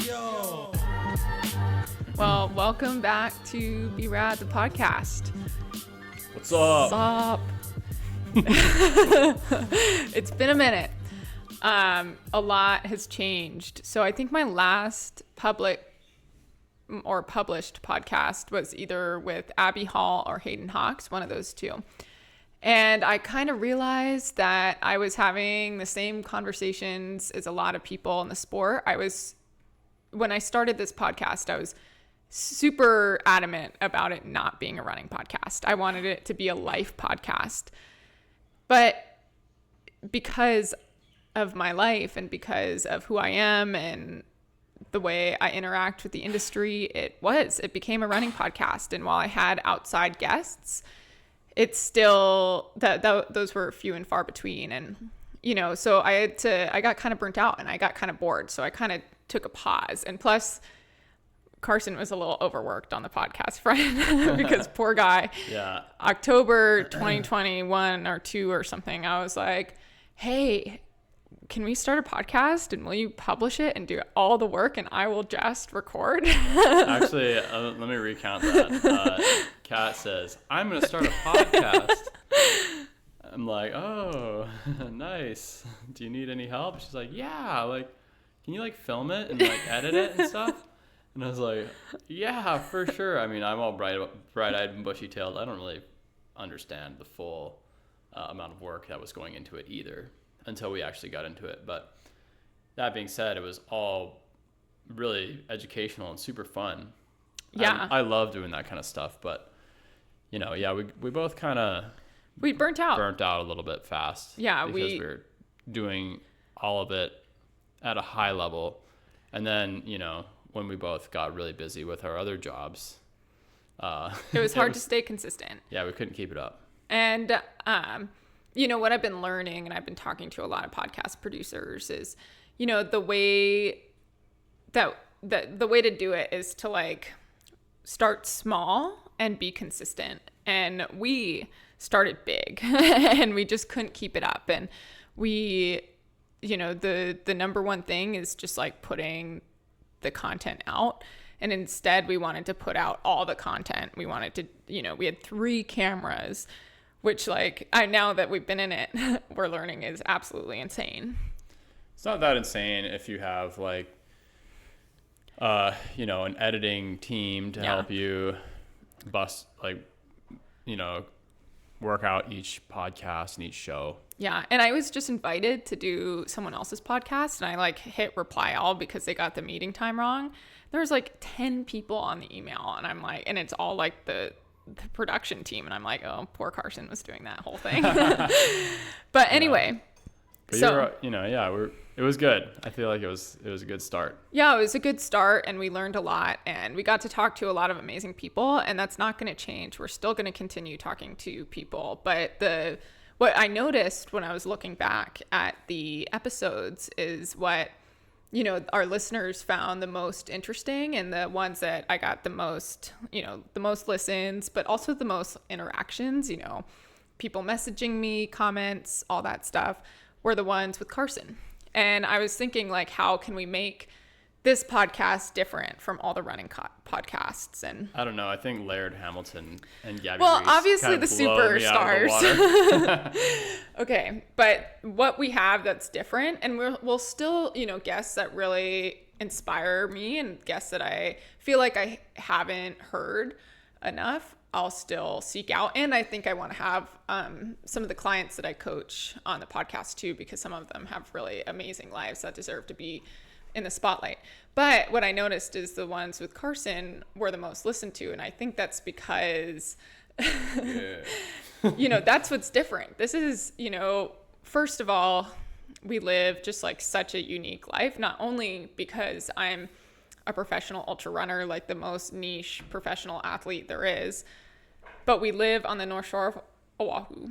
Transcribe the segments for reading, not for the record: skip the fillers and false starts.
Yo. Well, welcome back to BeRad, the podcast. What's up? Sup? It's been a minute. A lot has changed. So I think my last published podcast was either with Abby Hall or Hayden Hawks, one of those two. And I kind of realized that I was having the same conversations as a lot of people in the sport. When I started this podcast, I was super adamant about it not being a running podcast. I wanted it to be a life podcast. But because of my life and because of who I am and the way I interact with the industry, it became a running podcast. And while I had outside guests, it's still those were few and far between. And, so I got kind of burnt out and I got kind of bored. So I kind of took a pause. And plus, Carson was a little overworked on the podcast front because poor guy. Yeah. October 2021 or 2 or something, I was like, hey, can we start a podcast and will you publish it and do all the work and I will just record? Actually, let me recount that. Kat says, I'm going to start a podcast. I'm like, oh, nice. Do you need any help? She's like, yeah, can you film it and edit it and stuff? And I was like, yeah, for sure. I mean, I'm all bright-eyed and bushy-tailed. I don't really understand the full amount of work that was going into it either until we actually got into it. But that being said, it was all really educational and super fun. Yeah. I love doing that kind of stuff. But, we both kind of... We burnt out a little bit fast. Yeah, because we were doing all of it at a high level. And then, when we both got really busy with our other jobs, it was hard to stay consistent. Yeah, we couldn't keep it up. And, what I've been learning, and I've been talking to a lot of podcast producers is, the way to do it is to start small and be consistent. And we started big and we just couldn't keep it up. And we, the number one thing is just putting the content out. And instead we wanted to put out all the content. We wanted to, we had 3 cameras, which now that we've been in it, we're learning is absolutely insane. It's not that insane if you have an editing team to help you work out each podcast and each show. Yeah. And I was just invited to do someone else's podcast and I hit reply all because they got the meeting time wrong. There was 10 people on the email and I'm and it's all the production team. And I'm like, oh, poor Carson was doing that whole thing. But anyway, but it was good. I feel like it was a good start. Yeah, it was a good start and we learned a lot and we got to talk to a lot of amazing people and that's not going to change. We're still going to continue talking to people. But what I noticed when I was looking back at the episodes is what, our listeners found the most interesting and the ones that I got the most listens, but also the most interactions, people messaging me, comments, all that stuff were the ones with Carson. And I was thinking how can we make this podcast different from all the running podcasts? And I don't know. I think Laird, Hamilton, and Gabby Well, Reese obviously kind the of blow me out of superstars. the water. Okay, but what we have that's different, and we'll still, guests that really inspire me and guests that I feel like I haven't heard enough, I'll still seek out. And I think I want to have some of the clients that I coach on the podcast too, because some of them have really amazing lives that deserve to be in the spotlight. But what I noticed is the ones with Carson were the most listened to. And I think that's because, that's what's different. This is, first of all, we live just such a unique life, not only because I'm a professional ultra runner, the most niche professional athlete there is, but we live on the North Shore of Oahu.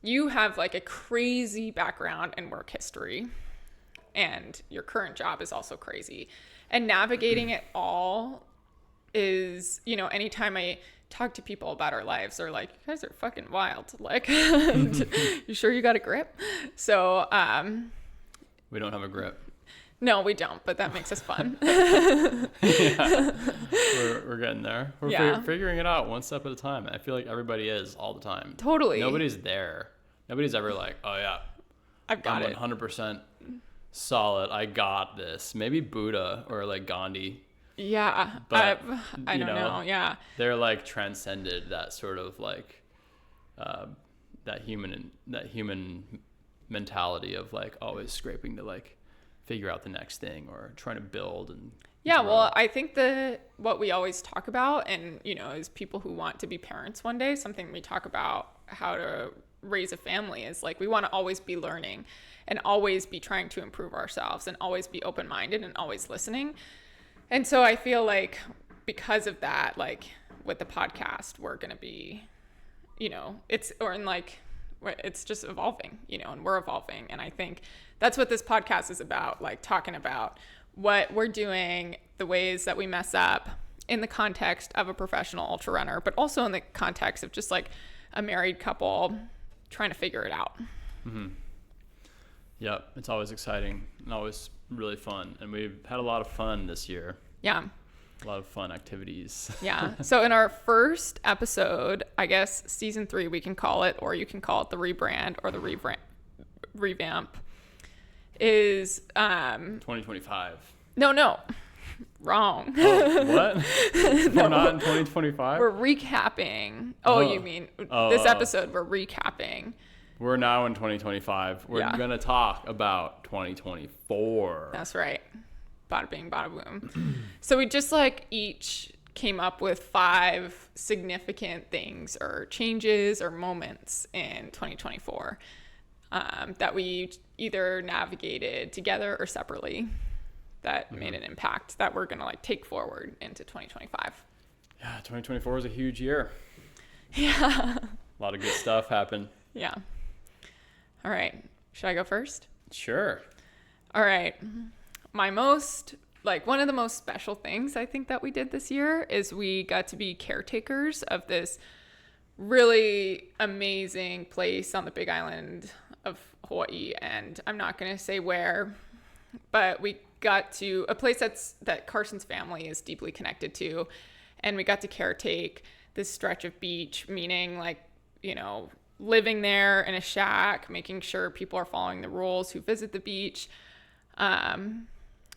You have a crazy background and work history, and your current job is also crazy. And navigating it all is, anytime I talk to people about our lives, they're like, you guys are fucking wild. You sure you got a grip? So, we don't have a grip. No, we don't, but that makes us fun. Yeah, we're getting there. We're Yeah. figuring it out one step at a time. I feel like everybody is all the time. Totally. Nobody's there. Nobody's ever like, oh yeah, I've got I'm it. 100% solid. I got this. Maybe Buddha or like Gandhi. Yeah. But, I you don't know. Yeah. They're like transcended that sort of like that human mentality of like always scraping to like figure out the next thing or trying to build and Yeah, grow. well, I think what we always talk about, and as people who want to be parents one day, something we talk about how to raise a family is like we want to always be learning and always be trying to improve ourselves and always be open-minded and always listening. And so I feel like because of that, like with the podcast, we're going to be, it's just evolving, and we're evolving. And I think that's what this podcast is about, like talking about what we're doing, the ways that we mess up in the context of a professional ultra runner, but also in the context of just like a married couple trying to figure it out. Mm-hmm. Yep, it's always exciting and always really fun. And we've had a lot of fun this year. Yeah. A lot of fun activities. Yeah. So in our first episode, I guess season 3, we can call it, or you can call it the rebrand or the revamp, is 2025. No. Wrong. Oh, what? We're not in 2025? We're recapping. Oh, you mean this episode we're recapping. We're now in 2025. We're going to talk about 2024. That's right. Bada bing, bada boom. So we just like each came up with 5 significant things or changes or moments in 2024 that we either navigated together or separately that made an impact that we're going to like take forward into 2025. Yeah, 2024 was a huge year. Yeah. A lot of good stuff happened. Yeah. All right. Should I go first? Sure. All right. One of the most special things I think that we did this year is we got to be caretakers of this really amazing place on the Big Island of Hawaii. And I'm not going to say where, but we got to a place that Carson's family is deeply connected to. And we got to caretake this stretch of beach, meaning like, living there in a shack, making sure people are following the rules who visit the beach.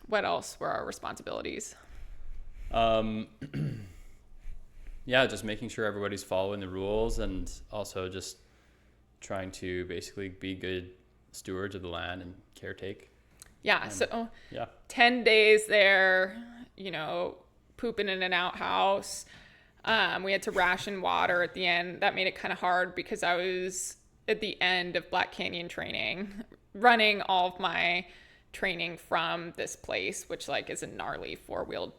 What else were our responsibilities? Yeah, just making sure everybody's following the rules and also just trying to basically be good stewards of the land and caretake. Yeah, so yeah. 10 days there, pooping in an outhouse. We had to ration water at the end. That made it kind of hard because I was at the end of Black Canyon training, running all of my training from this place, which like is a gnarly 4-wheel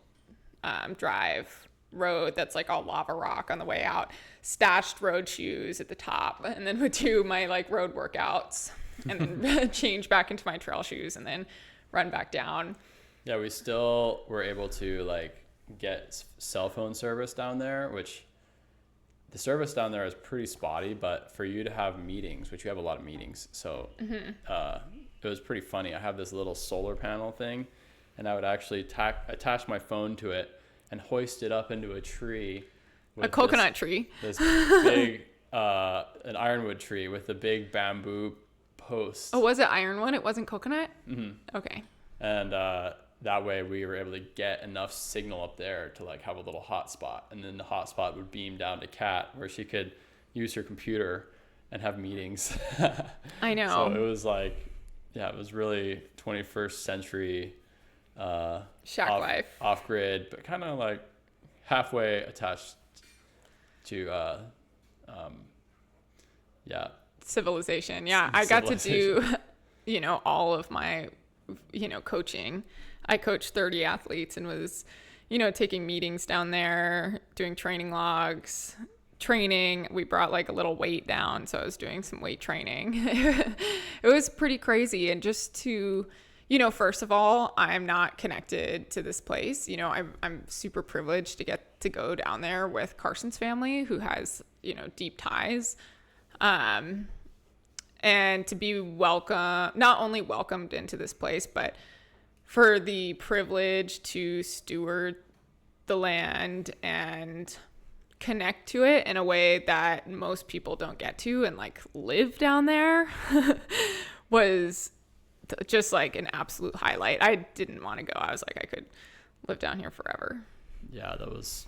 drive road that's like all lava rock on the way out, stashed road shoes at the top, and then would do my like road workouts and then change back into my trail shoes and then run back down. Yeah, we still were able to like get cell phone service down there, which the service down there is pretty spotty, but for you to have meetings, which you have a lot of meetings, so it was pretty funny. I have this little solar panel thing, and I would actually attach my phone to it and hoist it up into a tree. A coconut tree. This big, an ironwood tree with a big bamboo post. Oh, was it ironwood? It wasn't coconut? Mm-hmm. Okay. And that way we were able to get enough signal up there to like have a little hotspot, and then the hotspot would beam down to Kat where she could use her computer and have meetings. I know. So it was like, yeah, it was really 21st century shack life. Off grid, but kind of like halfway attached to civilization. Yeah, I got to do all of my coaching. I coached 30 athletes and was taking meetings down there, doing training logs, training. We brought like a little weight down, so I was doing some weight training. It was pretty crazy. And just to first of all, I'm not connected to this place. I'm super privileged to get to go down there with Carson's family, who has deep ties, and to be not only welcomed into this place, but for the privilege to steward the land and connect to it in a way that most people don't get to, and like live down there was just like an absolute highlight. I didn't want to go. I was like, I could live down here forever. Yeah, that was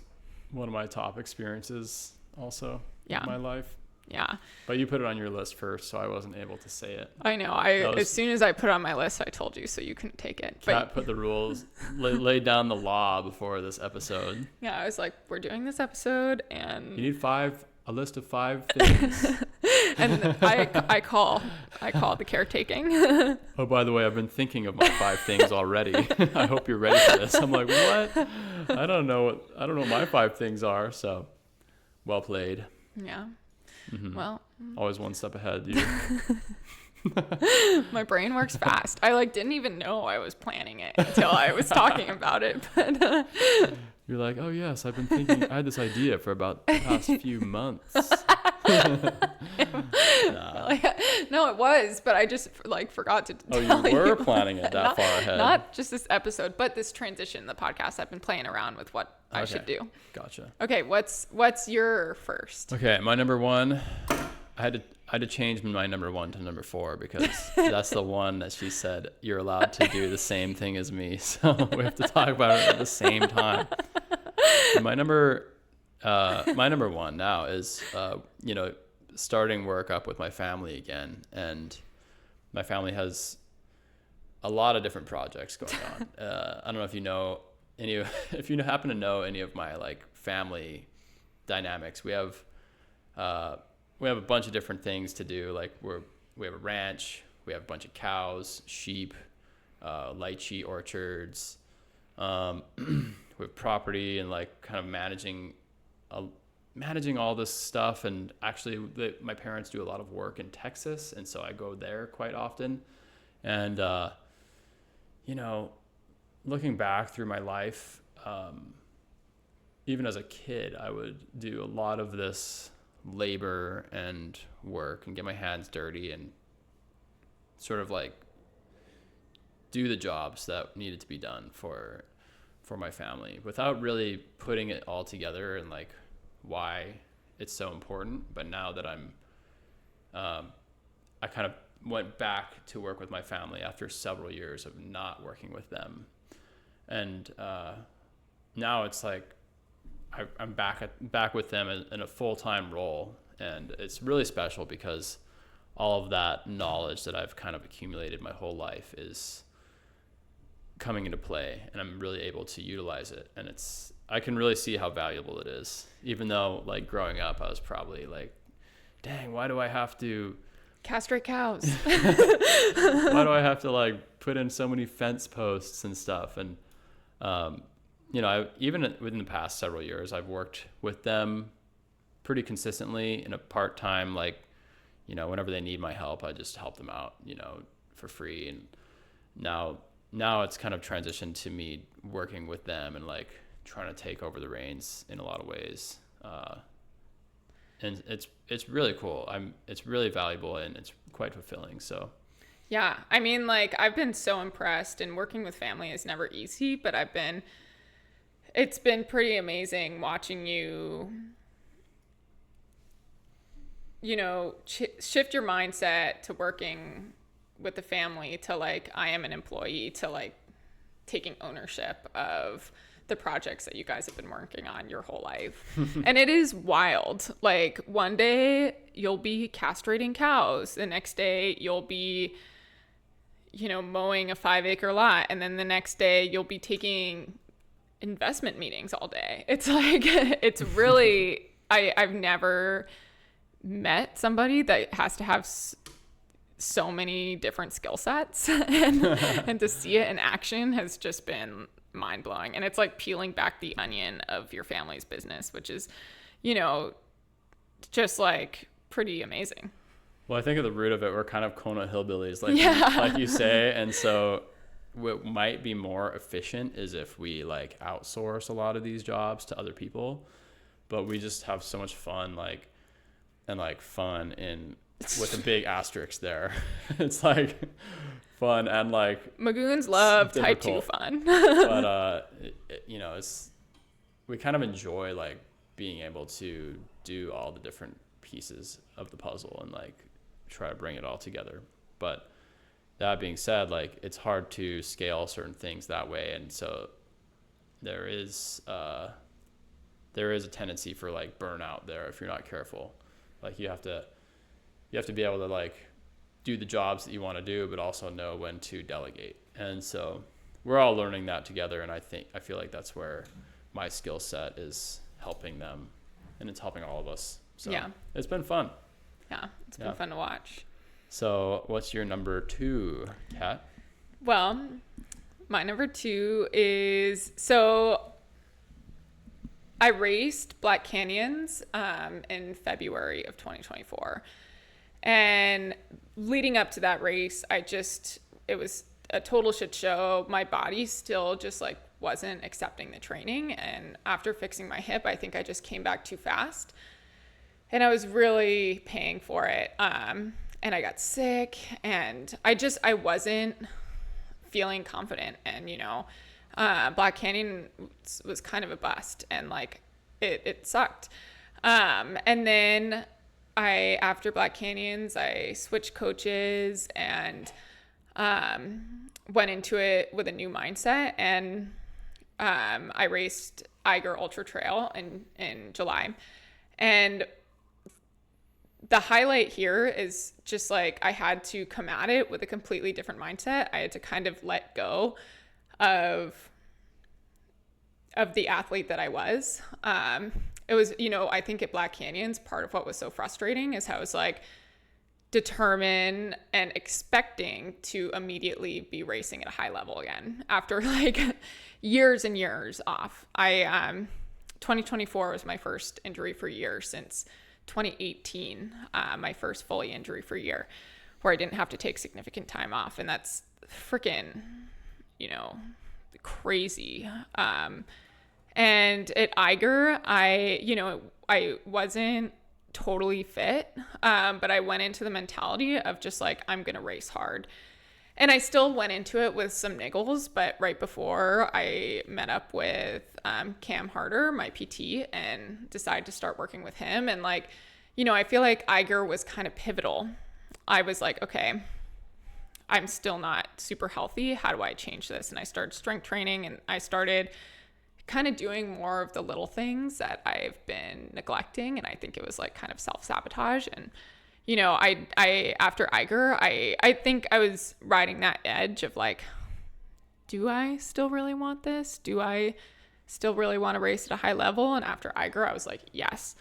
one of my top experiences also in my life. Yeah. But you put it on your list first, so I wasn't able to say it. I know. As soon as I put it on my list, I told you, so you couldn't take it. Kat put the rules, laid down the law before this episode. Yeah, I was like, we're doing this episode, and you need a list of 5 things. And I call the caretaking. Oh, by the way, I've been thinking of my 5 things already. I hope you're ready for this. I'm like, what? I don't know what my 5 things are. So, well played. Yeah. Mm-hmm. Well, always one step ahead, you. My brain works fast. I didn't even know I was planning it until I was talking about it. But you're like, oh yes, I've been thinking. I had this idea for about the past few months. No, it was, but I just forgot to tell you. Oh, you were planning it that far ahead. Not just this episode, but this transition, the podcast. I've been playing around with what I should do. Gotcha. Okay, what's your first? Okay, my number 1. I had to change my number 1 to number 4 because that's the one that she said you're allowed to do the same thing as me. So we have to talk about it at the same time. And my number 1 now is starting work up with my family again, and my family has a lot of different projects going on. I don't know if you know if you happen to know any of my family dynamics. We have a bunch of different things to do. We have a ranch, we have a bunch of cows, sheep, lychee orchards. We have property and kind of managing all this stuff. And actually my parents do a lot of work in Texas, and so I go there quite often. And looking back through my life, even as a kid, I would do a lot of this labor and work and get my hands dirty and sort of do the jobs that needed to be done for my family without really putting it all together and why it's so important. But now that I kind of went back to work with my family after several years of not working with them, and now it's I'm back with them in a full-time role, and it's really special because all of that knowledge that I've kind of accumulated my whole life is coming into play, and I'm really able to utilize it. And I can really see how valuable it is, even though growing up I was probably dang, why do I have to castrate cows? Why do I have to put in so many fence posts and stuff? And even within the past several years, I've worked with them pretty consistently in a part-time, whenever they need my help, I just help them out, for free. And now it's kind of transitioned to me working with them and trying to take over the reins in a lot of ways. And it's really cool. It's really valuable, and it's quite fulfilling. So yeah, I mean, I've been so impressed, and working with family is never easy, but it's been pretty amazing watching you, shift your mindset to working with the family to I am an employee to taking ownership of the projects that you guys have been working on your whole life. And it is wild. One day you'll be castrating cows. The next day you'll be, mowing a 5-acre lot. And then the next day you'll be taking investment meetings all day. It's it's really, I've never met somebody that has to have so many different skill sets and to see it in action has just been mind-blowing. And it's peeling back the onion of your family's business, which is just pretty amazing. Well, I think at the root of it, we're kind of Kona hillbillies, like you say. And so what might be more efficient is if we outsource a lot of these jobs to other people, but we just have so much fun, fun in with a big asterisk there. It's fun and like Magoons love type 2 difficult. fun. But you know, we kind of enjoy like being able to do all the different pieces of the puzzle and like try to bring it all together. But that being said, like it's hard to scale certain things that way, and so there is a tendency for like burnout there if you're not careful. Like you have to be able to like do the jobs that you want to do, but also know when to delegate. And so we're all learning that together, and I feel like that's where my skill set is helping them, and it's helping all of us. So Yeah. it's been fun. Yeah, it's been fun to watch. So what's your number 2, Kat? Well, my number 2 is, so I raced Black Canyons in February of 2024. And leading up to that race, it was a total shit show. My body still just like wasn't accepting the training. And after fixing my hip, I think I just came back too fast. And I was really paying for it. And I got sick, and I wasn't feeling confident. And, Black Canyon was kind of a bust, and like it sucked. And then after Black Canyons, I switched coaches and went into it with a new mindset. And I raced Eiger Ultra Trail in July. And the highlight here is just like I had to come at it with a completely different mindset. I had to kind of let go of the athlete that I was. It was, I think at Black Canyons, part of what was so frustrating is how I was like determined and expecting to immediately be racing at a high level again after like years and years off. 2024 was my first injury-free year since 2018, my first fully injury-free year where I didn't have to take significant time off. And that's freaking, crazy. And at Eiger, I wasn't totally fit, but I went into the mentality of just like, I'm going to race hard. And I still went into it with some niggles, but right before I met up with Cam Harder, my PT, and decided to start working with him. And like, I feel like Eiger was kind of pivotal. I was like, okay, I'm still not super healthy. How do I change this? And I started strength training, and I started kind of doing more of the little things that I've been neglecting. And I think it was like kind of self-sabotage. And I after Eiger, I think I was riding that edge of like, do I still really want this? Do I still really want to race at a high level? And after Eiger, I was like, yes,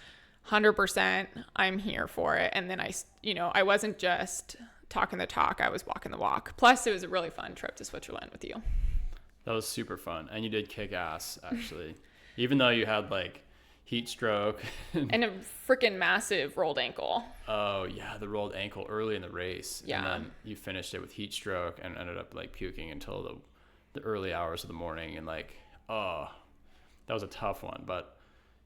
100%, I'm here for it. And then I wasn't just talking the talk, I was walking the walk. Plus, it was a really fun trip to Switzerland with you. That was super fun, and you did kick ass actually, even though you had like heat stroke and a freaking massive rolled ankle. Oh yeah, the rolled ankle early in the race. Yeah. And then you finished it with heat stroke and ended up like puking until the early hours of the morning. And like, oh, that was a tough one, but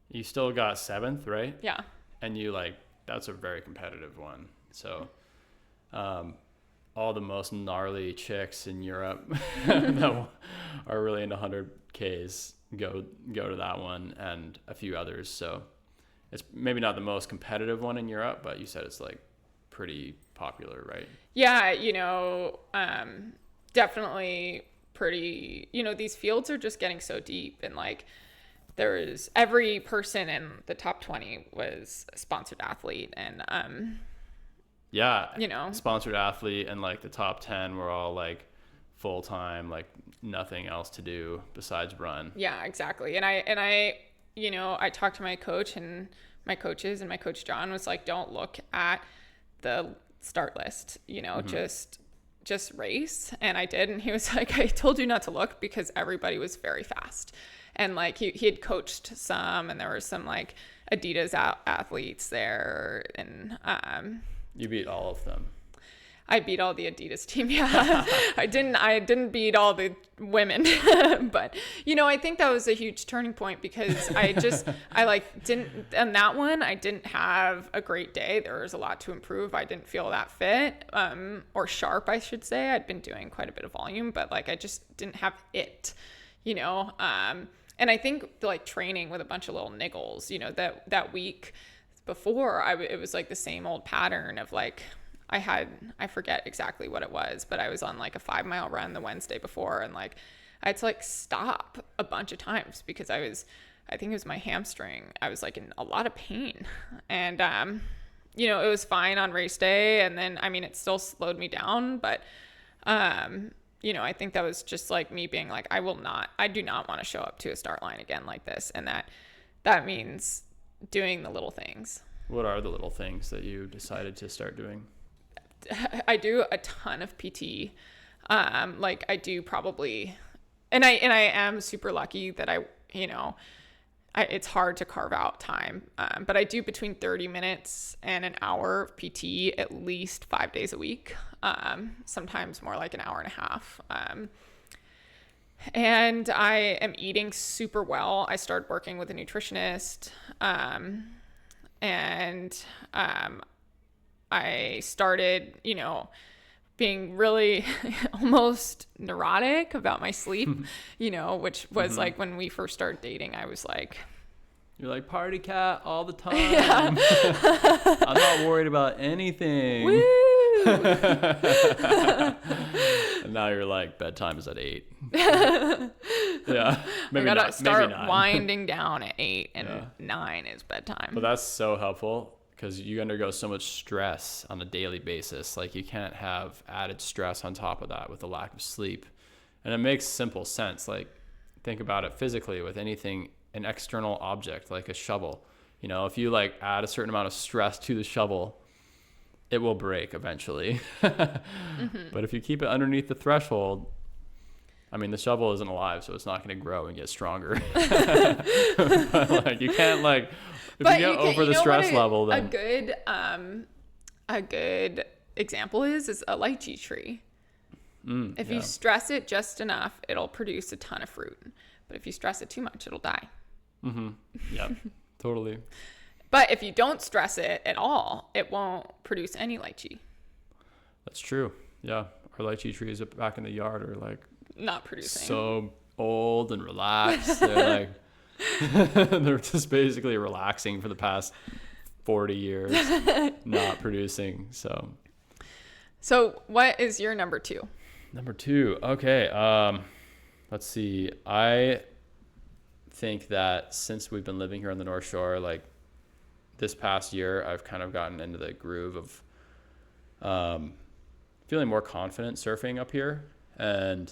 you still got 7th, right? Yeah. And that's a very competitive one. So, all the most gnarly chicks in Europe that are really into 100Ks go to that one, and a few others. So it's maybe not the most competitive one in Europe, but you said it's like pretty popular, right? Yeah, definitely pretty, these fields are just getting so deep, and like every person in the top 20 was a sponsored athlete. And yeah, sponsored athlete, and like the top 10 were all like full time, like nothing else to do besides run. Yeah, exactly. And I talked to my coach and my coaches, and my coach John was like, don't look at the start list, just race. And I did. And he was like, I told you not to look because everybody was very fast. And like he had coached some, and there were some like Adidas athletes there, and you beat all of them. I beat all the Adidas team. Yeah. I didn't beat all the women, but I think that was a huge turning point because I didn't, on that one, I didn't have a great day. There was a lot to improve. I didn't feel that fit, or sharp, I should say. I'd been doing quite a bit of volume, but like, I just didn't have it, and I think like training with a bunch of little niggles, that week before it was like the same old pattern of like, I forget exactly what it was, but I was on like a 5-mile run the Wednesday before. And like, I had to like stop a bunch of times because I think it was my hamstring. I was like in a lot of pain, and, it was fine on race day. And then, I mean, it still slowed me down, but, I think that was just like me being like, I do not want to show up to a start line again like this. And that means doing the little things. What are the little things that you decided to start doing? I do a ton of PT. Like I do probably, and I am super lucky that it's hard to carve out time. But I do between 30 minutes and an hour of PT at least 5 days a week. Sometimes more like an hour and a half. And I am eating super well. I started working with a nutritionist. I started, being really almost neurotic about my sleep, which was like when we first started dating, I was like, you're like party cat all the time. Yeah. I'm not worried about anything. Woo! And now you're like, bedtime is at 8. Yeah. Maybe I gotta start maybe 9. winding down at 8 and 9 is bedtime. But that's so helpful because you undergo so much stress on a daily basis. Like you can't have added stress on top of that with a lack of sleep. And it makes simple sense. Like think about it physically with anything, an external object like a shovel. If you like add a certain amount of stress to the shovel, it will break eventually. But if you keep it underneath the threshold, I mean, the shovel isn't alive, so it's not going to grow and get stronger. But like, you can't like, if you get over the stress level, then a good example is a lychee tree. If you stress it just enough, it'll produce a ton of fruit. But if you stress it too much, it'll die. Yeah, totally. But if you don't stress it at all, it won't produce any lychee. That's true. Yeah. Our lychee trees back in the yard are like not producing. So old and relaxed. They're like, they're just basically relaxing for the past 40 years, not producing. So what is your number 2? Number 2. Okay. Let's see. I think that since we've been living here on the North Shore, like this past year, I've kind of gotten into the groove of feeling more confident surfing up here. And,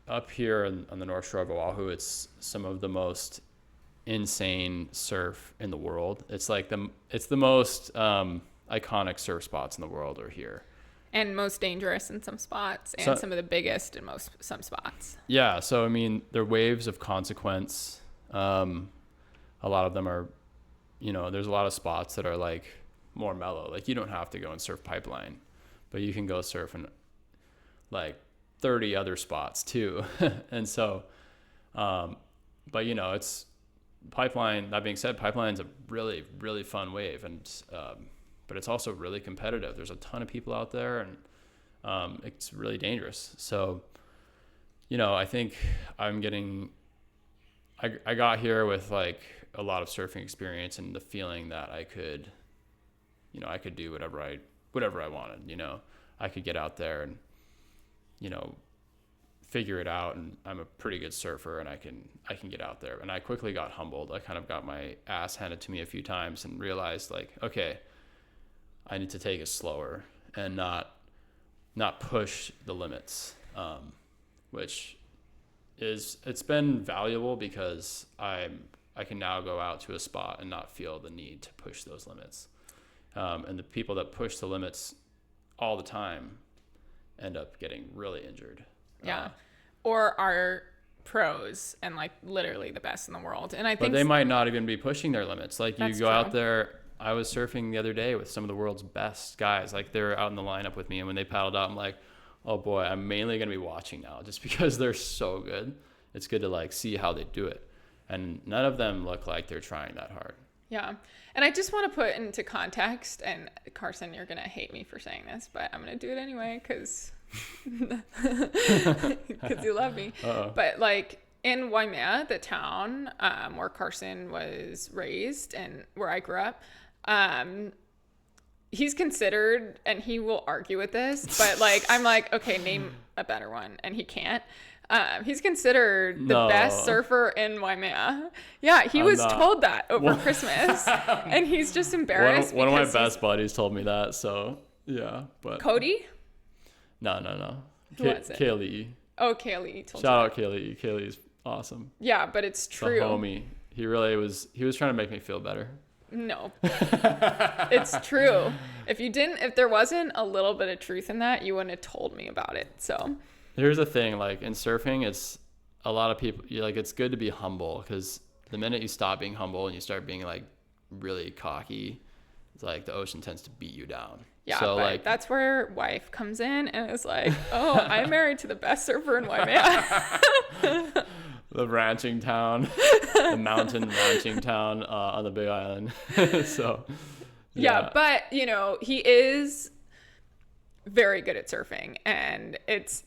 up here on the North Shore of Oahu, it's some of the most insane surf in the world. It's like it's the most iconic surf spots in the world are here. And most dangerous in some spots, and some of the biggest in some spots. Yeah, so I mean, they're waves of consequence. A lot of them are, there's a lot of spots that are like more mellow. Like you don't have to go and surf Pipeline, but you can go surf in like 30 other spots too. And so, but it's Pipeline. That being said, Pipeline's a really, really fun wave, and but it's also really competitive. There's a ton of people out there, and it's really dangerous. So, I think I got here with like a lot of surfing experience and the feeling that I could do whatever I wanted. I could get out there and, figure it out, and I'm a pretty good surfer, and I can get out there. And I quickly got humbled. I kind of got my ass handed to me a few times and realized like, okay, I need to take it slower and not push the limits, which it's been valuable because I can now go out to a spot and not feel the need to push those limits. And the people that push the limits all the time end up getting really injured. Yeah. Or are pros and like literally the best in the world. And I think but they might not even be pushing their limits. Like you go out there, I was surfing the other day with some of the world's best guys. Like, they were out in the lineup with me, and when they paddled out, I'm like, oh boy, I'm mainly going to be watching now just because they're so good. It's good to like see how they do it. And none of them look like they're trying that hard. Yeah. And I just want to put into context, and Carson, you're going to hate me for saying this, but I'm going to do it anyway because you love me. Uh-oh. But like in Waimea, the town where Carson was raised and where I grew up, he's considered, and he will argue with this, but like, I'm like, okay, name a better one. And he can't. He's considered the best surfer in Waimea. Yeah, he was told that over Christmas, and he's just embarrassed. One of my best buddies told me that, so yeah. But Cody? No. Who was it? Kaylee. Oh, Kaylee told Shout out Kaylee. Kaylee's awesome. Yeah, but it's true. The homie. He really was. He was trying to make me feel better. No, it's true. If there wasn't a little bit of truth in that, you wouldn't have told me about it. So. Here's the thing, like in surfing, it's a lot of people, like it's good to be humble, because the minute you stop being humble and you start being like really cocky, it's like the ocean tends to beat you down. Yeah, so, but like, that's where wife comes in and is like, oh, I'm married to the best surfer in Waimea. The ranching town, the mountain ranching town on the Big Island. So yeah, but he is very good at surfing, and it's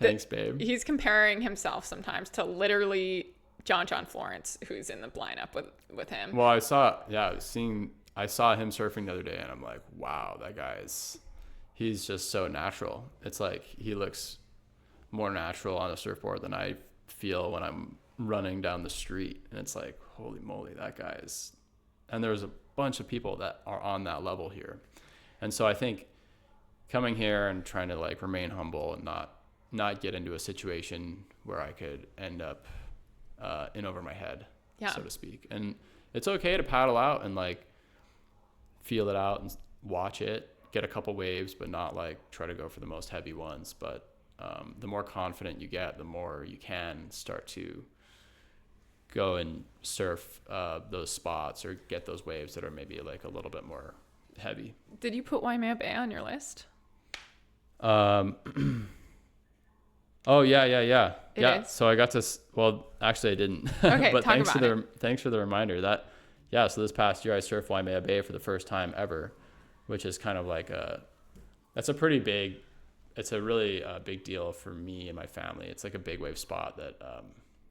thanks babe. He's comparing himself sometimes to literally John Florence, who's in the lineup with him. Well, I saw him surfing the other day, and I'm like, wow, that he's just so natural. It's like he looks more natural on a surfboard than I feel when I'm running down the street, and it's like, holy moly, that guy is. And there's a bunch of people that are on that level here, and so I think coming here and trying to like remain humble and not get into a situation where I could end up in over my head, so to speak. And it's okay to paddle out and like feel it out and watch it, get a couple waves, but not like try to go for the most heavy ones. But the more confident you get, the more you can start to go and surf those spots or get those waves that are maybe like a little bit more heavy. Did you put Waimea Bay on your list? Oh yeah. It Yeah. is? So I got to. Well, actually, I didn't. Okay, but talk thanks about for thanks for the reminder. So this past year I surfed Waimea Bay for the first time ever, which is kind of like that's a pretty big. It's a really big deal for me and my family. It's like a big wave spot that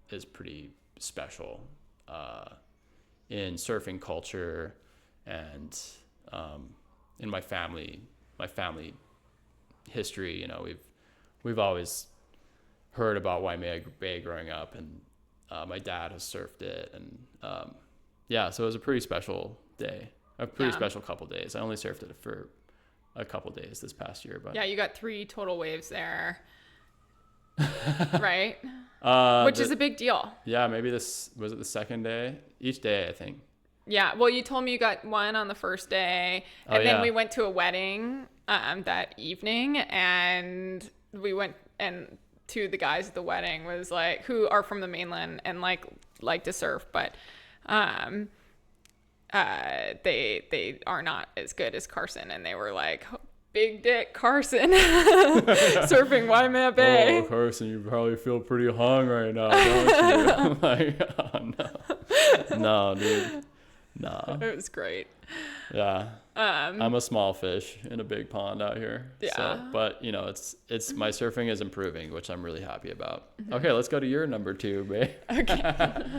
is pretty special in surfing culture and in my family history. We've always heard about Waimea Bay growing up, and my dad has surfed it, and so it was a pretty special day, a pretty special couple days. I only surfed it for a couple days this past year, but you got 3 total waves there. Right? Which is a big deal. Yeah, maybe this was it the second day? Each day, I think. Yeah. Well, you told me you got one on the first day, and then we went to a wedding that evening, and we went, and 2 of the guys at the wedding was like, who are from the mainland and like to surf, but they are not as good as Carson, and they were like, big dick Carson surfing Waimea Bay. Oh, Carson, you probably feel pretty hung right now, don't you? I'm like, oh no. No, dude. No. It was great. Yeah. I'm a small fish in a big pond out here. Yeah. So, but it's my surfing is improving, which I'm really happy about. Mm-hmm. Okay, let's go to your number 2, babe. Okay.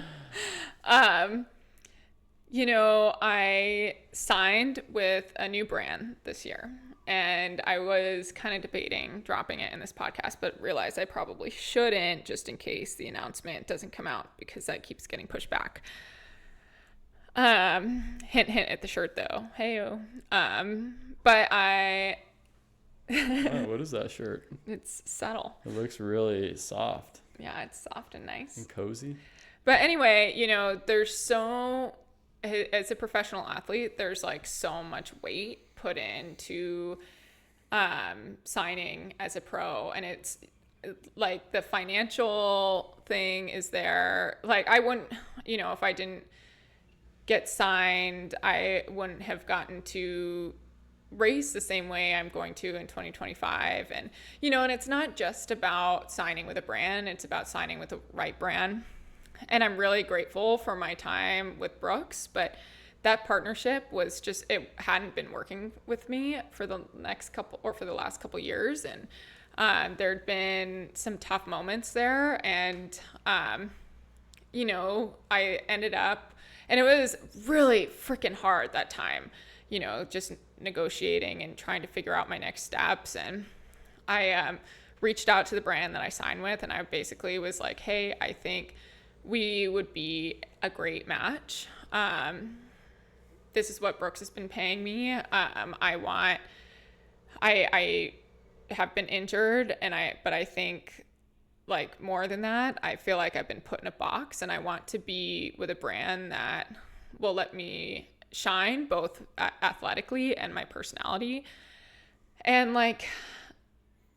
I signed with a new brand this year, and I was kind of debating dropping it in this podcast, but realized I probably shouldn't, just in case the announcement doesn't come out, because that keeps getting pushed back. Hint at the shirt though. Heyo. But I. Oh, what is that shirt? It's subtle. It looks really soft. Yeah, it's soft and nice. And cozy. But anyway, as a professional athlete, there's like so much weight put into signing as a pro, and it's like the financial thing is there. Like I wouldn't, if I didn't get signed, I wouldn't have gotten to race the same way I'm going to in 2025. And, and it's not just about signing with a brand, it's about signing with the right brand. And I'm really grateful for my time with Brooks, but that partnership was just, it hadn't been working with me for the last couple years. And there'd been some tough moments there. And, I ended up, and it was really freaking hard that time, just negotiating and trying to figure out my next steps. And I reached out to the brand that I signed with, and I basically was like, hey, I think we would be a great match. This is what Brooks has been paying me. I have been injured, but I think, like, more than that, I feel like I've been put in a box, and I want to be with a brand that will let me shine both athletically and my personality. And like,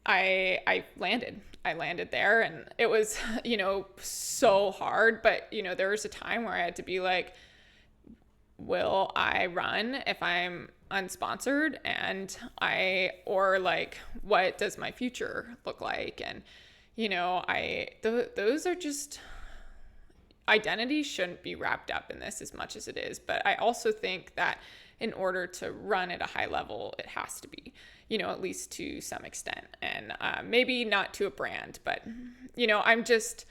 I landed there, and it was, so hard, but there was a time where I had to be like, will I run if I'm unsponsored? Or like, what does my future look like? And, those are just, identity shouldn't be wrapped up in this as much as it is. But I also think that in order to run at a high level, it has to be, at least to some extent. And maybe not to a brand, but, I'm just,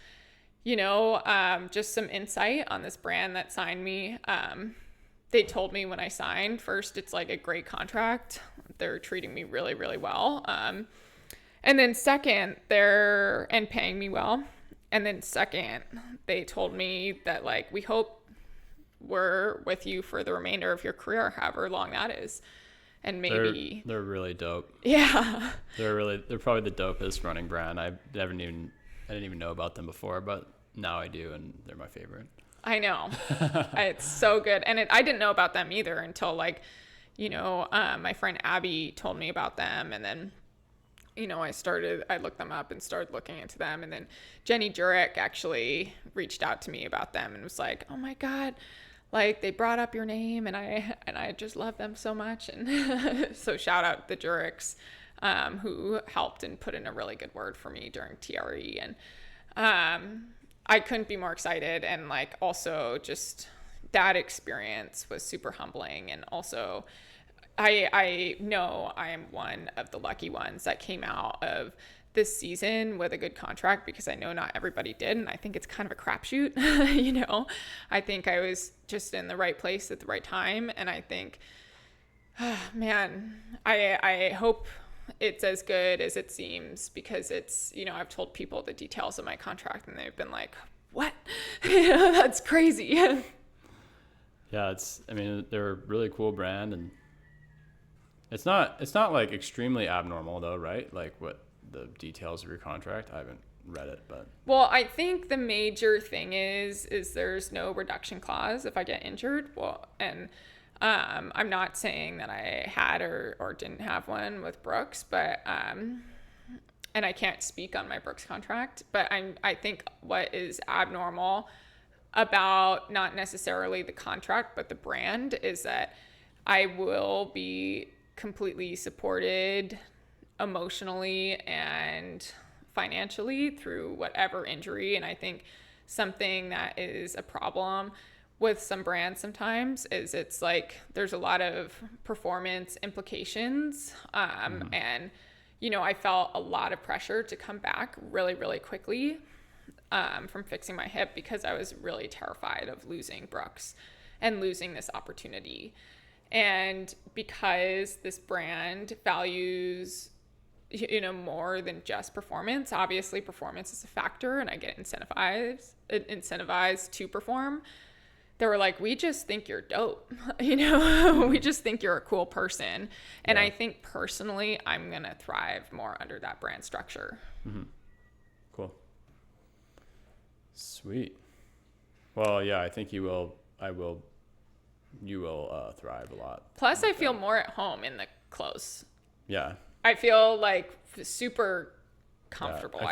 just some insight on this brand that signed me. They told me when I signed, first, it's like a great contract. They're treating me really, really well. And then second, they're paying me well. And then second, they told me that, like, we hope we're with you for the remainder of your career, however long that is. And maybe they're really dope. Yeah. They're probably the dopest running brand. I didn't even know about them before, but now I do, and they're my favorite. I know. It's so good. And I didn't know about them either until, like, my friend Abby told me about them, and then I looked them up and started looking into them. And then Jenny Jurek actually reached out to me about them and was like, oh my God, like, they brought up your name, and I just love them so much. And so shout out the Jureks, who helped and put in a really good word for me during TRE. And I couldn't be more excited. And, like, also just that experience was super humbling. And also, I know I am one of the lucky ones that came out of this season with a good contract, because I know not everybody did. And I think it's kind of a crapshoot. I think I was just in the right place at the right time. And I think, man, I hope it's as good as it seems, because it's, I've told people the details of my contract, and they've been like, what? That's crazy. Yeah, they're a really cool brand, and it's not like extremely abnormal though, right? Like, what the details of your contract? I haven't read it, but. Well, I think the major thing is there's no reduction clause if I get injured. Well, and I'm not saying that I had or didn't have one with Brooks, but and I can't speak on my Brooks contract, but I think what is abnormal about not necessarily the contract but the brand is that I will be completely supported emotionally and financially through whatever injury. And I think something that is a problem with some brands sometimes is it's like there's a lot of performance implications, and I felt a lot of pressure to come back really, really quickly from fixing my hip, because I was really terrified of losing Brooks and losing this opportunity. And because this brand values, more than just performance, obviously performance is a factor, and I get incentivized to perform. They were like, we just think you're dope. We just think you're a cool person. And yeah. I think personally, I'm going to thrive more under that brand structure. Mm-hmm. Cool. Sweet. Well, yeah, I think you will thrive a lot. Plus, I feel more at home in the clothes. Yeah. I feel like super comfortable. Yeah. I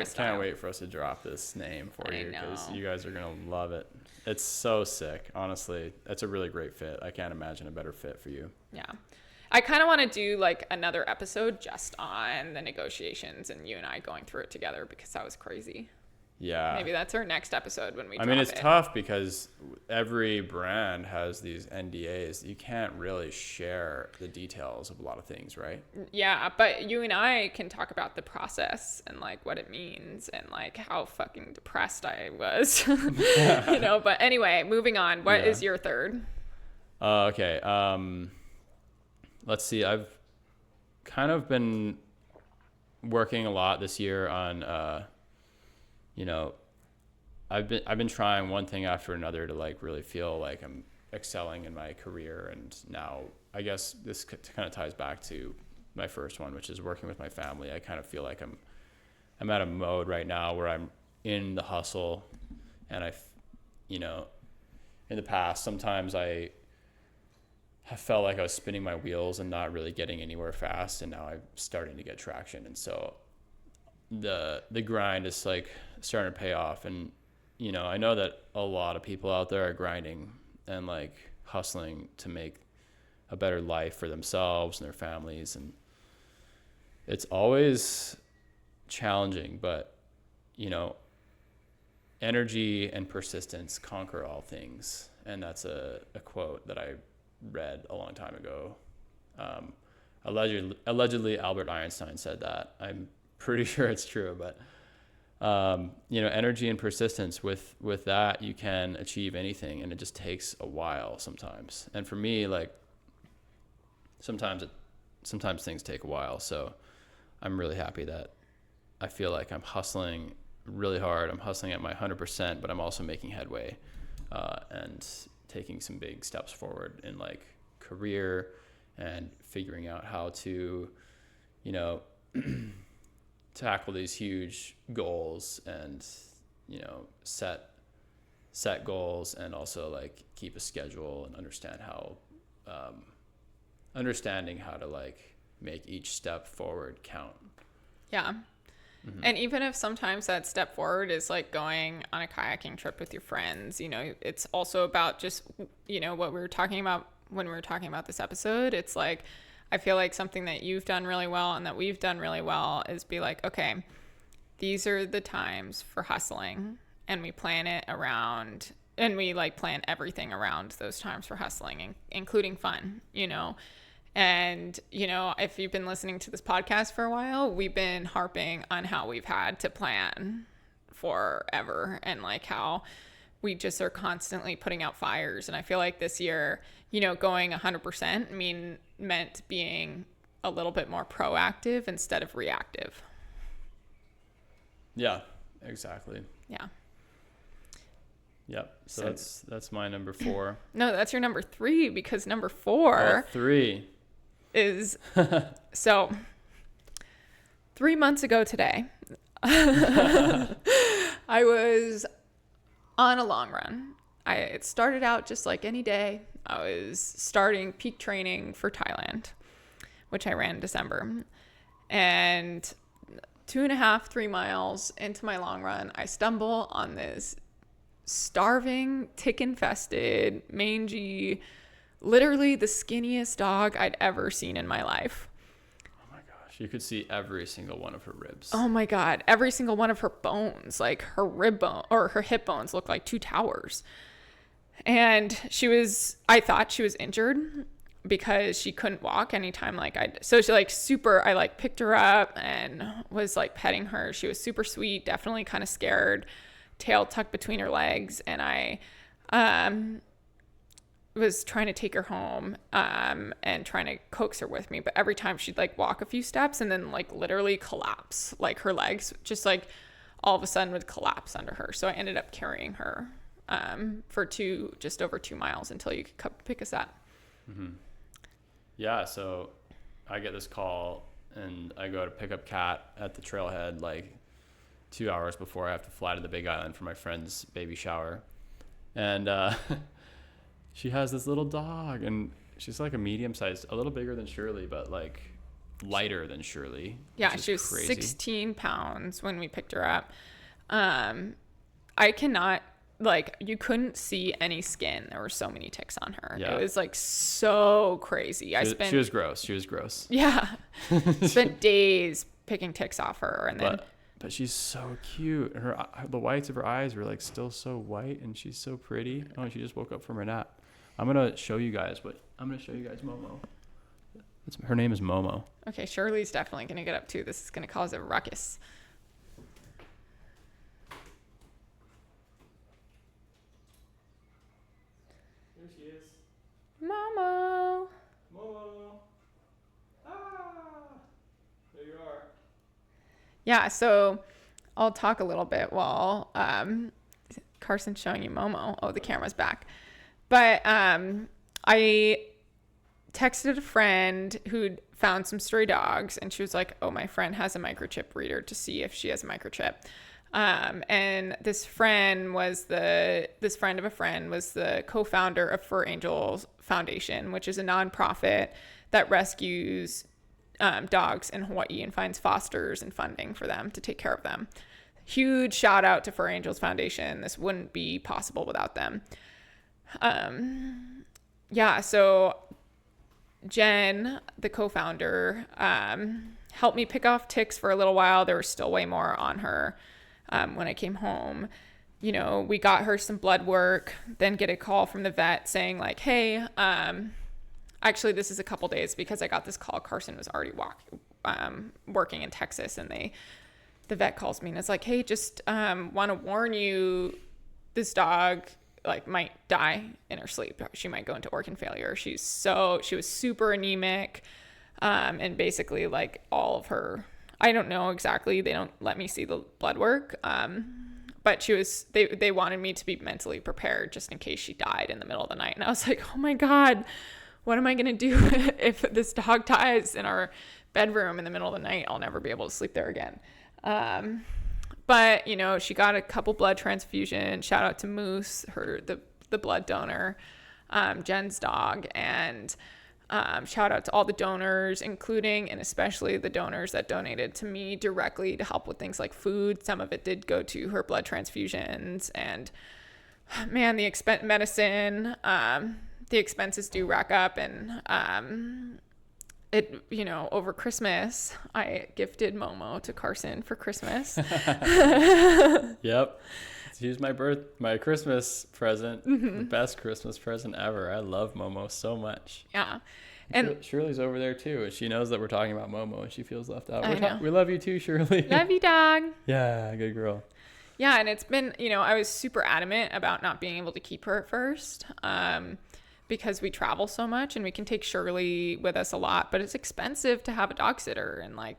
can't wait for us to drop this name for you, because you guys are gonna love it. It's so sick, honestly. It's a really great fit. I can't imagine a better fit for you. Yeah. I kind of want to do like another episode just on the negotiations and you and I going through it together, because that was crazy. Yeah. Maybe that's our next episode when we drop it's tough because every brand has these NDAs. You can't really share the details of a lot of things, right? Yeah, but you and I can talk about the process and like what it means and like how fucking depressed I was. But anyway, moving on. What is your third? Okay. Let's see. I've kind of been working a lot this year on I've been trying one thing after another to like really feel like I'm excelling in my career. And now I guess this kind of ties back to my first one, which is working with my family. I kind of feel like I'm at a mode right now where I'm in the hustle, and in the past, sometimes I have felt like I was spinning my wheels and not really getting anywhere fast. And now I'm starting to get traction. And so the grind is like starting to pay off. And I know that a lot of people out there are grinding and like hustling to make a better life for themselves and their families, and it's always challenging, but energy and persistence conquer all things. And that's a quote that I read a long time ago. Allegedly Albert Einstein said that. I'm pretty sure it's true, but energy and persistence, with that you can achieve anything, and it just takes a while sometimes. And for me, like sometimes things take a while. So I'm really happy that I feel like I'm hustling really hard. I'm hustling at my 100%, but I'm also making headway and taking some big steps forward in like career and figuring out how to tackle these huge goals and set goals, and also like keep a schedule and understanding how to like make each step forward count. Yeah. Mm-hmm. And even if sometimes that step forward is like going on a kayaking trip with your friends, it's also about just what we were talking about when we were talking about this episode. It's like, I feel like something that you've done really well and that we've done really well is be like, okay, these are the times for hustling, and we plan it around, and we like plan everything around those times for hustling, including fun, And, if you've been listening to this podcast for a while, we've been harping on how we've had to plan forever, and like how we just are constantly putting out fires. And I feel like this year, going 100% meant being a little bit more proactive instead of reactive. Yeah, exactly. Yeah. Yep. So that's my number 4. No, that's your number 3, because number 4 3 is so 3 months ago today, I was on a long run. It started out just like any day. I was starting peak training for Thailand, which I ran in December. And 2.5, 3 miles into my long run, I stumble on this starving, tick-infested, mangy, literally the skinniest dog I'd ever seen in my life. Oh my gosh. You could see every single one of her ribs. Oh my God. Every single one of her bones, like her rib bone or her hip bones, looked like 2 towers. And I thought she was injured because she couldn't walk anytime so she I like picked her up and was like petting her. She was super sweet, definitely kind of scared, tail tucked between her legs. And I was trying to take her home and trying to coax her with me, but every time she'd like walk a few steps and then like literally collapse, like her legs just like all of a sudden would collapse under her. So I ended up carrying her for just over 2 miles until you could come pick us up. Mm-hmm. Yeah, so I get this call and I go to pick up Kat at the trailhead like 2 hours before I have to fly to the Big Island for my friend's baby shower. And she has this little dog, and she's like a medium-sized, a little bigger than Shirley, but like lighter than Shirley. Yeah, which is she was crazy. 16 pounds when we picked her up. I cannot, like, you couldn't see any skin. There were so many ticks on her. Yeah. It was like so crazy. She was gross. She was gross. Yeah. Spent days picking ticks off her, and then But she's so cute. The whites of her eyes were like still so white, and she's so pretty. Oh, and she just woke up from her nap. I'm gonna show you guys Momo. Her name is Momo. okay, Shirley's definitely gonna get up too. This is gonna cause a ruckus. There she is. Momo. Momo. Ah. There you are. Yeah, so I'll talk a little bit while Carson's showing you Momo. Oh, the camera's back. But I texted a friend who'd found some stray dogs, and she was like, oh, my friend has a microchip reader to see if she has a microchip. And this friend of a friend was the co-founder of Fur Angels Foundation, which is a nonprofit that rescues dogs in Hawaii and finds fosters and funding for them to take care of them. Huge shout out to Fur Angels Foundation. This wouldn't be possible without them. Yeah, so Jen, the co-founder, helped me pick off ticks for a little while. There was still way more on her when I came home. You know, we got her some blood work, then get a call from the vet saying like, hey, actually this is a couple days because I got this call. Carson was already working in Texas, and the vet calls me and is like, hey, just want to warn you, this dog like might die in her sleep. She might go into organ failure. She was super anemic, and basically like all of her, I don't know exactly, they don't let me see the blood work, but they wanted me to be mentally prepared just in case she died in the middle of the night. And I was like, oh my God, what am I gonna do if this dog dies in our bedroom in the middle of the night? I'll never be able to sleep there again. But, you know, she got a couple blood transfusions. Shout out to Moose, the blood donor, Jen's dog. And shout out to all the donors, including and especially the donors that donated to me directly to help with things like food. Some of it did go to her blood transfusions. And, man, medicine, the expenses do rack up. And over Christmas, I gifted Momo to Carson for Christmas. Yep. She was my Christmas present, the best Christmas present ever. I love Momo so much. Yeah. And Shirley's over there too, and she knows that we're talking about Momo, and she feels left out. I know. We love you too, Shirley. Love you, dog. Yeah, good girl. Yeah, and it's been, I was super adamant about not being able to keep her at first. Because we travel so much and we can take Shirley with us a lot, but it's expensive to have a dog sitter, and like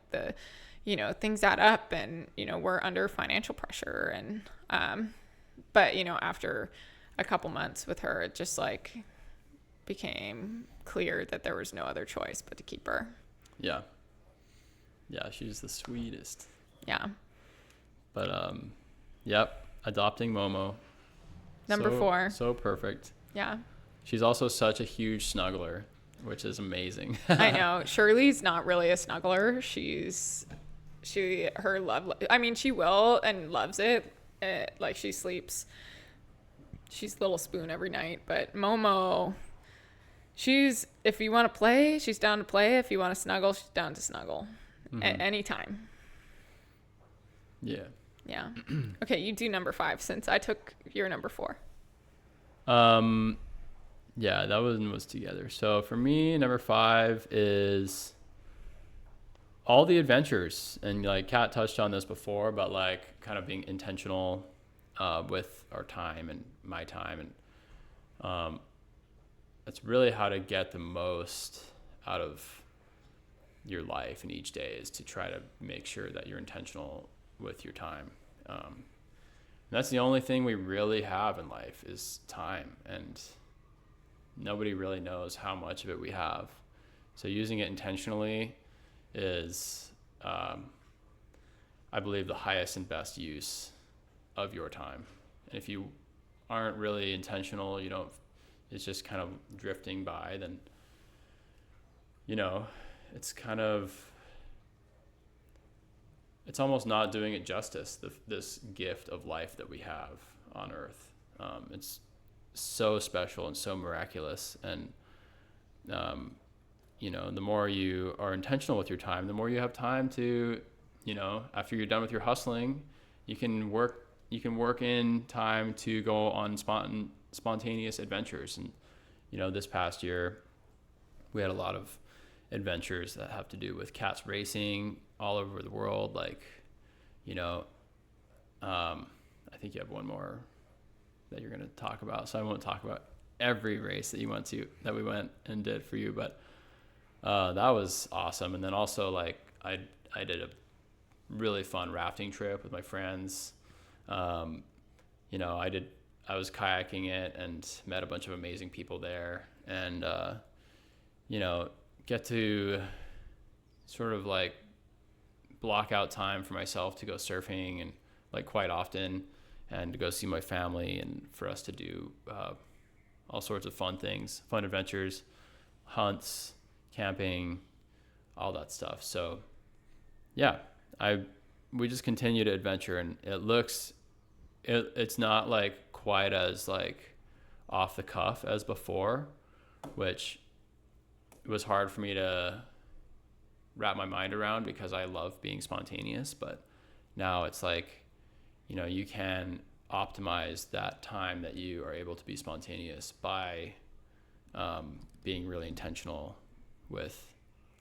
things add up, and, we're under financial pressure. And, but, after a couple months with her, it just like became clear that there was no other choice but to keep her. Yeah. Yeah. She's the sweetest. Yeah. But, yep. Adopting Momo. Number 4. So perfect. Yeah. She's also such a huge snuggler, which is amazing. I know. Shirley's not really a snuggler. She will and loves it. Like she sleeps. She's little spoon every night. But Momo, if you want to play, she's down to play. If you want to snuggle, she's down to snuggle at any time. Yeah. Yeah. Okay, you do number 5 since I took your number 4. Yeah, that one was together. So for me, number 5 is all the adventures. And like Kat touched on this before, but like kind of being intentional with our time and my time. And that's really how to get the most out of your life and each day, is to try to make sure that you're intentional with your time. And that's the only thing we really have in life is time. And nobody really knows how much of it we have. So using it intentionally is, I believe, the highest and best use of your time. And if you aren't really intentional, it's just kind of drifting by, then, it's kind of, it's almost not doing it justice, this gift of life that we have on Earth. It's so special and so miraculous. And, the more you are intentional with your time, the more you have time to, after you're done with your hustling, you can work in time to go on spontaneous adventures. And, this past year we had a lot of adventures that have to do with cats racing all over the world. Like, I think you have one more that you're going to talk about, so I won't talk about every race that we went and did for you, but that was awesome. And then also, like, I did a really fun rafting trip with my friends. I was kayaking it and met a bunch of amazing people there, and get to sort of like block out time for myself to go surfing, and like quite often, and to go see my family, and for us to do all sorts of fun things, fun adventures, hunts, camping, all that stuff. So yeah, we just continue to adventure, and it's not like quite as like off the cuff as before, which was hard for me to wrap my mind around because I love being spontaneous. But now it's like, you can optimize that time that you are able to be spontaneous by being really intentional with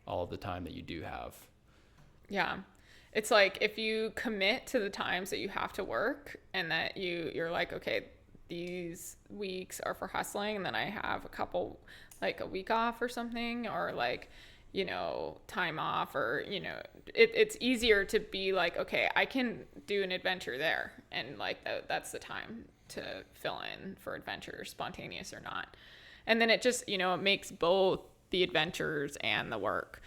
all of the time that you do have. Yeah. It's like if you commit to the times that you have to work, and that you're like, okay, these weeks are for hustling, and then I have a week off or something, or like, time off, or, it's easier to be like, okay, I can do an adventure there. And like, that's the time to fill in for adventure, spontaneous or not. And then it just, it makes both the adventures and the work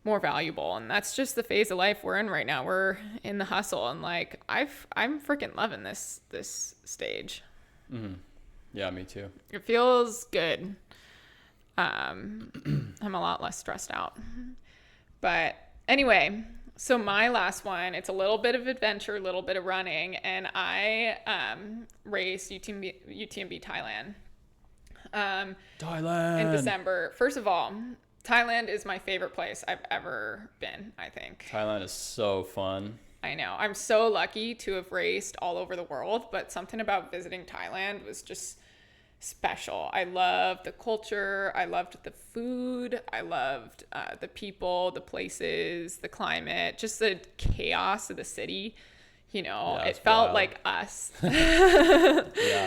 more valuable. And that's just the phase of life we're in right now. We're in the hustle, and like, I'm freaking loving this stage. Mm-hmm. Yeah, me too. It feels good. I'm a lot less stressed out. But anyway, so my last one, it's a little bit of adventure, a little bit of running, and I raced UTMB Thailand. In December. First of all, Thailand is my favorite place I've ever been, I think. Thailand is so fun. I know. I'm so lucky to have raced all over the world, but something about visiting Thailand was just special. I loved the culture. I loved the food. I loved the people, the places, the climate, just the chaos of the city. It felt like us. Yeah,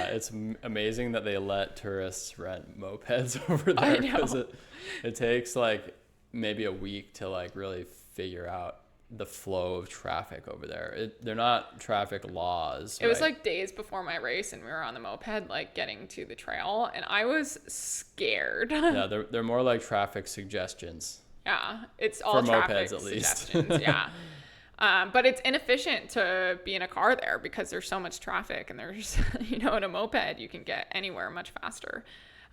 it's amazing that they let tourists rent mopeds over there, because it takes like maybe a week to like really figure out the flow of traffic over there. They're not traffic laws. It was like days before my race, and we were on the moped, like getting to the trail, and I was scared. Yeah, they're more like traffic suggestions. Yeah, it's all for traffic mopeds at least. suggestions. Yeah. But it's inefficient to be in a car there because there's so much traffic, and there's, in a moped, you can get anywhere much faster.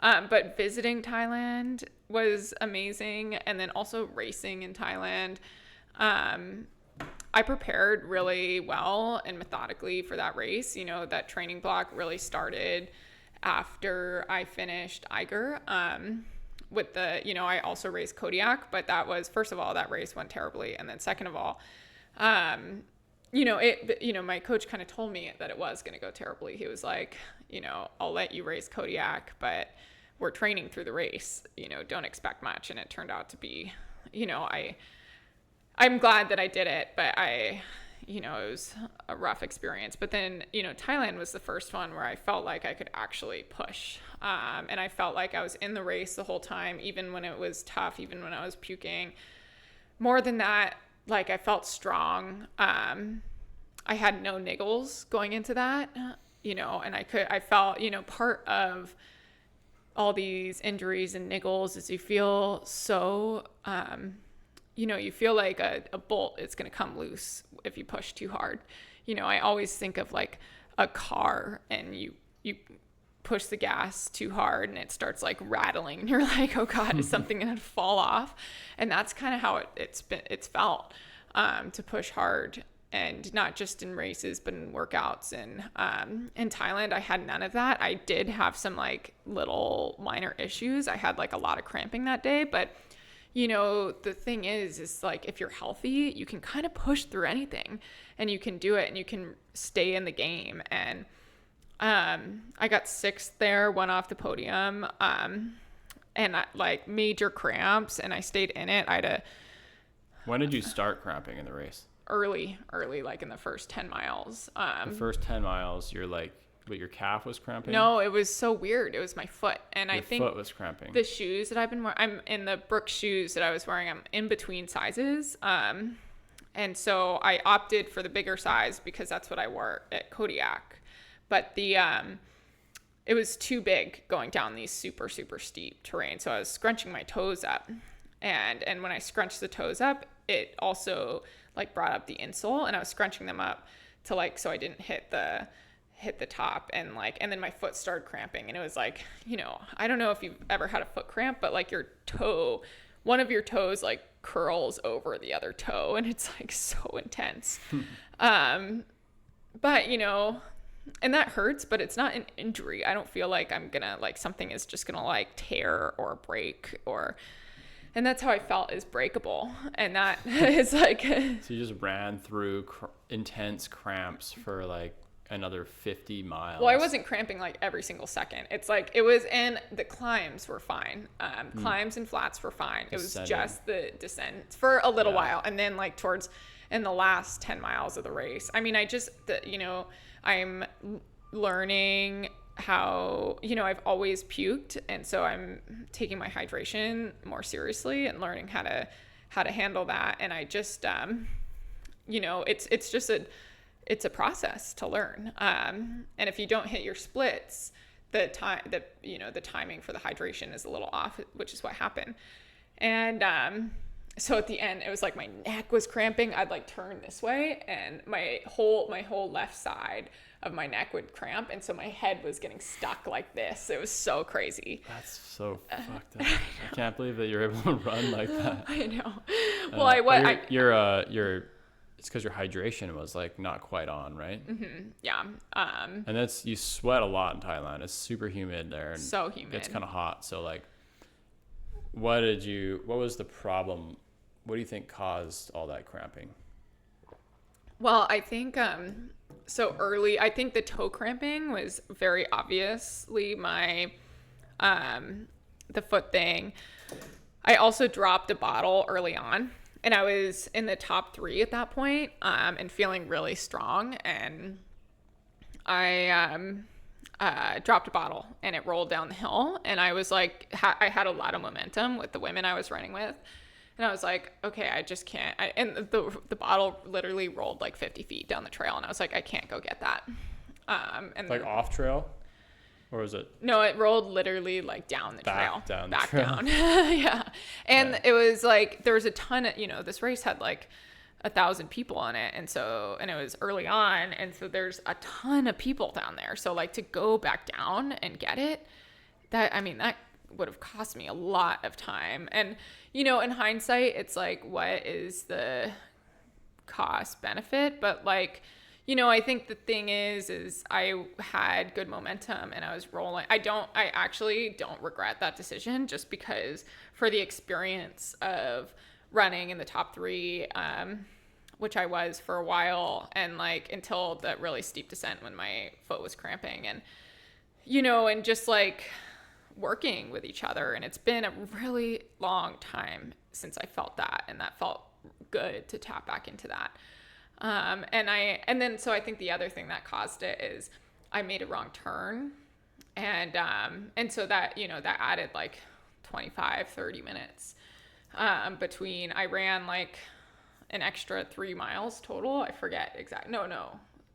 But visiting Thailand was amazing. And then also racing in Thailand. I prepared really well and methodically for that race. That training block really started after I finished Eiger. With I also raced Kodiak, but that was, first of all, that race went terribly. And then second of all, my coach kind of told me that it was going to go terribly. He was like, I'll let you race Kodiak, but we're training through the race, don't expect much. And it turned out to be, I'm glad that I did it, but it was a rough experience. But then, Thailand was the first one where I felt like I could actually push. And I felt like I was in the race the whole time, even when it was tough, even when I was puking. More than that, like, I felt strong. I had no niggles going into that, and I felt, part of all these injuries and niggles is you feel so, you feel like a bolt is going to come loose if you push too hard. I always think of like a car, and you push the gas too hard and it starts like rattling and you're like, oh God, is something going to fall off? And that's kind of how it's felt, to push hard, and not just in races, but in workouts. And in Thailand, I had none of that. I did have some like little minor issues. I had like a lot of cramping that day, but you know, the thing is like, if you're healthy, you can kind of push through anything and you can do it and you can stay in the game. And I got 6th there, went off the podium, and I, like, major cramps, and I stayed in it. When did you start cramping in the race? Early, like in the first 10 miles. The first 10 miles, you're like, but your calf was cramping? No, it was so weird. It was my foot. And I think foot was cramping. The shoes that I've been wearing, I'm in the Brooks shoes that I was wearing, I'm in between sizes. And so I opted for the bigger size because that's what I wore at Kodiak. But it was too big going down these super, super steep terrain. So I was scrunching my toes up. And when I scrunched the toes up, it also like brought up the insole, and I was scrunching them up to like, so I didn't hit the top, and then my foot started cramping, and it was like, you know, I don't know if you've ever had a foot cramp, but like one of your toes like curls over the other toe, and it's like so intense. But you know, and that hurts, but it's not an injury. I don't feel like I'm gonna like something is just gonna like tear or break, and that's how I felt, is breakable. And that is like, so you just ran through intense cramps for like another 50 miles. Well, I wasn't cramping like every single second. It's like it was, and the climbs were fine. Climbs and flats were fine. It was just the descent for a little while, and then like in the last 10 miles of the race. I mean, I'm learning how, you know, I've always puked, and so I'm taking my hydration more seriously and learning how to handle that. And I just you know, it's just it's a process to learn. And if you don't hit your splits, the timing for the hydration is a little off, which is what happened. And so at the end, it was like my neck was cramping. I'd like turn this way, and my whole left side of my neck would cramp, and so my head was getting stuck like this. It was so crazy. That's so fucked up. I can't believe that you're able to run like that. I know. Well, it's because your hydration was like not quite on, right? Mm-hmm. Yeah. And you sweat a lot in Thailand. It's super humid there. And so humid. It's kind of hot. So like, what was the problem? What do you think caused all that cramping? Well, I think, so early, I think the toe cramping was very obviously my, the foot thing. I also dropped a bottle early on, and I was in the top 3 at that point, and feeling really strong. And I, dropped a bottle, and it rolled down the hill, and I was like, I had a lot of momentum with the women I was running with. And I was like, okay, I just can't. And the bottle literally rolled like 50 feet down the trail. And I was like, I can't go get that. And like off trail? Or was it? No, it rolled literally like down the trail. Back down. Yeah. And It was like, there was a ton of, you know, this race had like 1,000 people on it. And it was early on. And so there's a ton of people down there. So like to go back down and get it, that would have cost me a lot of time. And, you know, in hindsight, it's like, what is the cost benefit? But like, you know, I think the thing is I had good momentum and I was rolling. I actually don't regret that decision, just because for the experience of running in the top 3, which I was for a while, and like until that really steep descent when my foot was cramping, and, you know, and just like working with each other. And it's been a really long time since I felt that, and that felt good to tap back into that. So I think the other thing that caused it is I made a wrong turn, and so that, you know, that added like 25-30 minutes between. I ran like an extra 3 miles total. I forget exact. No,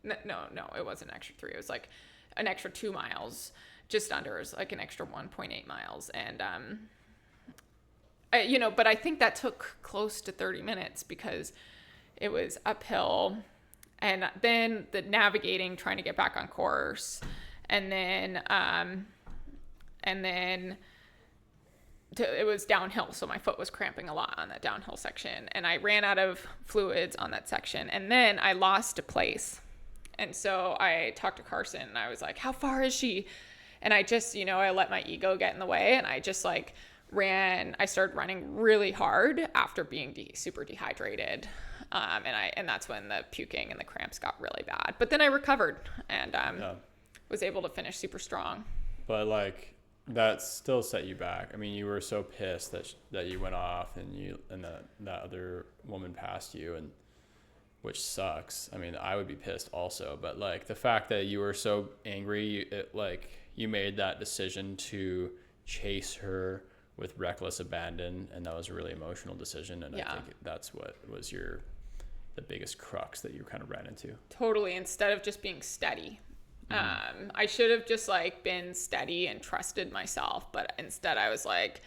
it wasn't an extra 3. It was like an extra 2 miles. Just under, is like an extra 1.8 miles. And, you know, but I think that took close to 30 minutes because it was uphill, and then the navigating, trying to get back on course. And then it was downhill, so my foot was cramping a lot on that downhill section, and I ran out of fluids on that section, and then I lost a place. And so I talked to Carson, and I was like, how far is she? And I just, I let my ego get in the way, and I just like I started running really hard after being super dehydrated. And that's when the puking and the cramps got really bad. But then I recovered and was able to finish super strong. But like, that still set you back. I mean, you were so pissed that you went off and that other woman passed you, and which sucks. I mean, I would be pissed also, but like the fact that you were so angry, you made that decision to chase her with reckless abandon, and that was a really emotional decision. And I think that's what was the biggest crux that you kind of ran into. Totally. Instead of just being steady. I should have just like been steady and trusted myself, but instead I was like,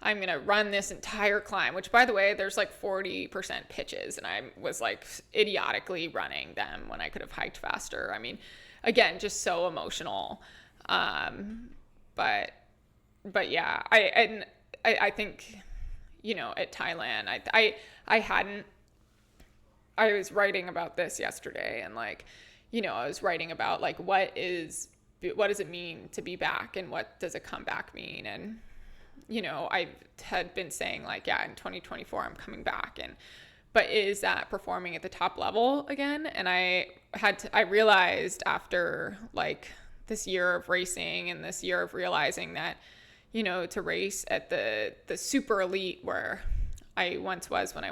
I'm going to run this entire climb, which by the way, there's like 40% pitches, and I was like idiotically running them when I could have hiked faster. I mean, again, just so emotional. But yeah, I think, at Thailand, I was writing about this yesterday, and like, I was writing about like, what does it mean to be back, and what does a comeback mean? And, I had been saying like, yeah, in 2024, I'm coming back. But is that performing at the top level again? And I realized after like this year of racing and this year of realizing that, to race at the super elite where I once was when I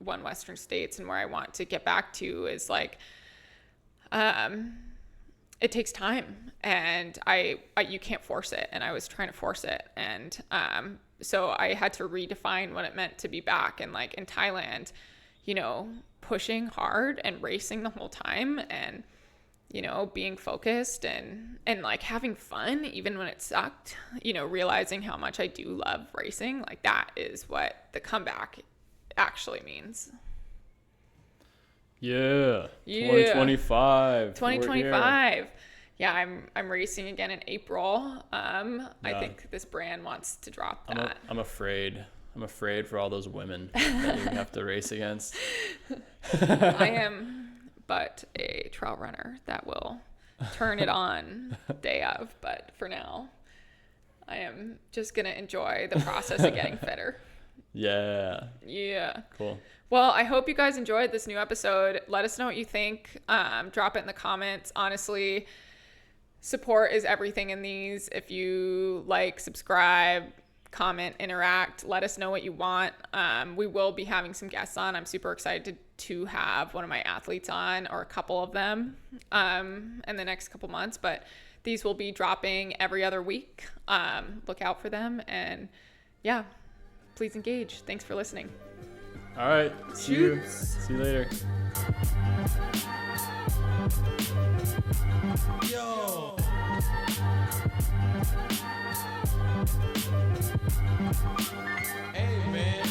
won Western States, and where I want to get back to is like, it takes time, and you can't force it. And I was trying to force it. And, so I had to redefine what it meant to be back. And like in Thailand, pushing hard and racing the whole time, and, being focused and like having fun, even when it sucked, realizing how much I do love racing. Like that is what the comeback actually means. Yeah. 2025. Yeah, I'm racing again in April. I think this brand wants to drop that. I'm afraid for all those women that you have to race against. I am but a trail runner that will turn it on day of, but for now I am just gonna enjoy the process of getting fitter. Yeah. Cool. Well, I hope you guys enjoyed this new episode. Let us know what you think. Drop it in the comments. Honestly, support is everything in these. If you like, subscribe, comment, interact, let us know what you want. We will be having some guests on. I'm super excited to have one of my athletes on, or a couple of them, in the next couple months. But these will be dropping every other week. Look out for them. And yeah, please engage. Thanks for listening. All right. See you later. Yo. Hey, man.